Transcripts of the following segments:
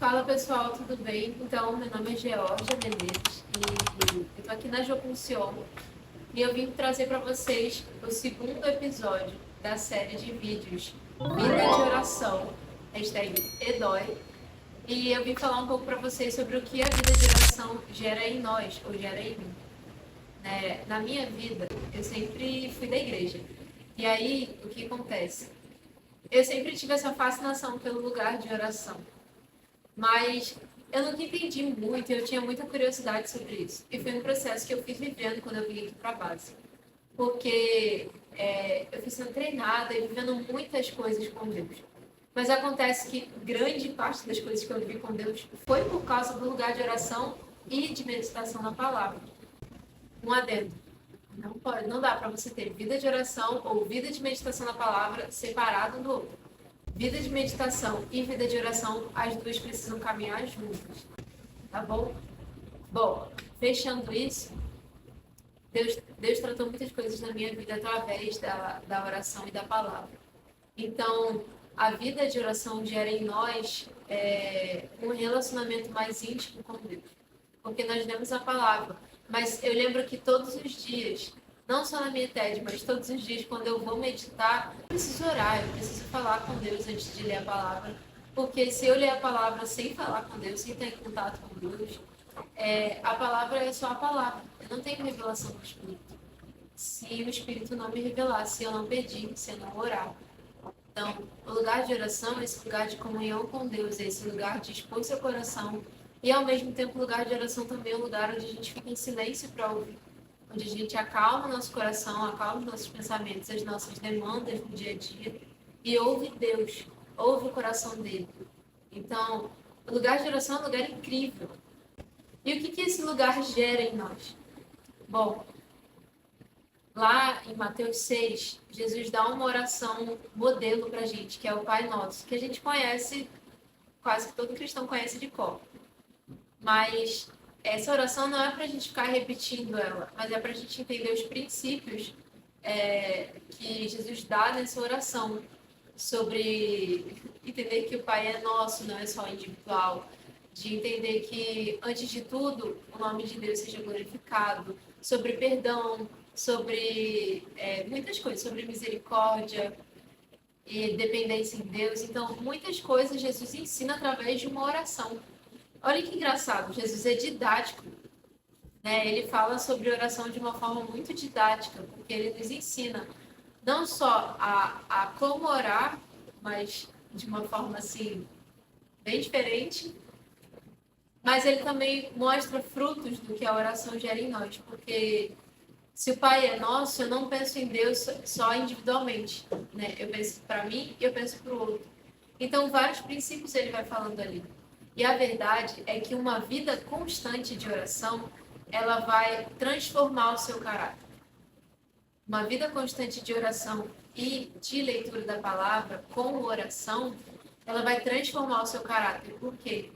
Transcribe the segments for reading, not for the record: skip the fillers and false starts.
Fala pessoal, tudo bem? Então, meu nome é Georgia Menezes e eu tô aqui na Jocunciolo e eu vim trazer para vocês o segundo episódio da série de vídeos Vida de Oração, hashtag Edói, e eu vim falar um pouco para vocês sobre o que a vida de oração gera em nós, ou gera em mim. Na minha vida, eu sempre fui da igreja. E aí, o que acontece? Eu sempre tive essa fascinação pelo lugar de oração. Mas eu nunca entendi muito, eu tinha muita curiosidade sobre isso. E foi um processo que eu fui vivendo quando eu vim aqui para a base. Porque eu fui sendo treinada e vivendo muitas coisas com Deus. Mas acontece que grande parte das coisas que eu vivi com Deus foi por causa do lugar de oração e de meditação na palavra. Um adendo. Não dá para você ter vida de oração ou vida de meditação na palavra separado um do outro. Vida de meditação e vida de oração, as duas precisam caminhar juntas, tá bom? Bom, fechando isso, Deus tratou muitas coisas na minha vida através da oração e da palavra. Então, a vida de oração gera em nós um relacionamento mais íntimo com Deus, porque nós lemos a palavra. Mas eu lembro que todos os dias, não só na minha TED, mas todos os dias, quando eu vou meditar, eu preciso orar, eu preciso falar com Deus antes de ler a palavra. Porque se eu ler a palavra sem falar com Deus, sem ter contato com Deus, a palavra é só a palavra. Eu não tenho revelação do Espírito. Se o Espírito não me revelar, se eu não pedir, se eu não orar. Então, o lugar de oração é esse lugar de comunhão com Deus, é esse lugar de expor seu coração. E, ao mesmo tempo, o lugar de oração também é um lugar onde a gente fica em silêncio para ouvir. Onde a gente acalma o nosso coração, acalma os nossos pensamentos, as nossas demandas no dia a dia e ouve Deus, ouve o coração dele. Então, o lugar de oração é um lugar incrível. E o que esse lugar gera em nós? Bom, lá em Mateus 6, Jesus dá uma oração modelo para a gente, que é o Pai Nosso, que a gente conhece, quase que todo cristão conhece de cor. Mas essa oração não é para a gente ficar repetindo ela, mas é para a gente entender os princípios que Jesus dá nessa oração, sobre entender que o Pai é nosso, não é só individual, de entender que, antes de tudo, o nome de Deus seja glorificado, sobre perdão, sobre muitas coisas, sobre misericórdia e dependência em Deus. Então, muitas coisas Jesus ensina através de uma oração. Olha que engraçado, Jesus é didático, né? Ele fala sobre oração de uma forma muito didática, porque ele nos ensina não só a como orar, mas de uma forma assim, bem diferente, mas ele também mostra frutos do que a oração gera em nós, porque se o Pai é nosso, eu não penso em Deus só individualmente, né? Eu penso para mim e eu penso para o outro. Então, vários princípios ele vai falando ali. E a verdade é que uma vida constante de oração, ela vai transformar o seu caráter. Uma vida constante de oração e de leitura da palavra com oração, ela vai transformar o seu caráter. Por quê?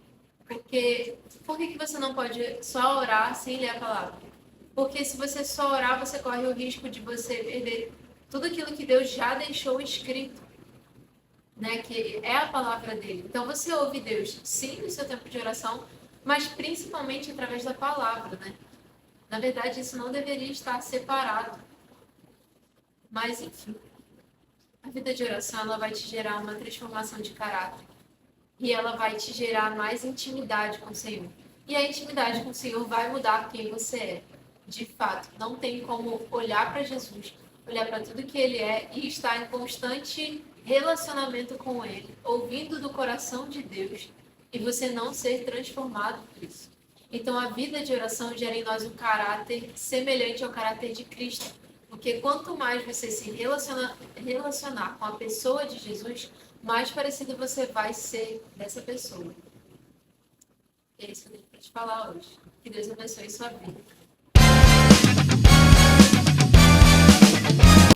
Porque por que você não pode só orar sem ler a palavra? Porque se você só orar, você corre o risco de você perder tudo aquilo que Deus já deixou escrito. Né, que é a palavra dele. Então você ouve Deus, sim, no seu tempo de oração, mas principalmente através da palavra, né? Na verdade, isso não deveria estar separado. Mas, enfim, a vida de oração, ela vai te gerar uma transformação de caráter. E ela vai te gerar mais intimidade com o Senhor. E a intimidade com o Senhor vai mudar quem você é. De fato, não tem como olhar para Jesus, olhar para tudo que ele é e estar em constante relacionamento com ele, ouvindo do coração de Deus, e você não ser transformado por isso. Então, a vida de oração gera em nós um caráter semelhante ao caráter de Cristo, porque quanto mais você se relacionar com a pessoa de Jesus, mais parecido você vai ser dessa pessoa. É isso que eu tenho para te falar hoje. Que Deus abençoe sua vida.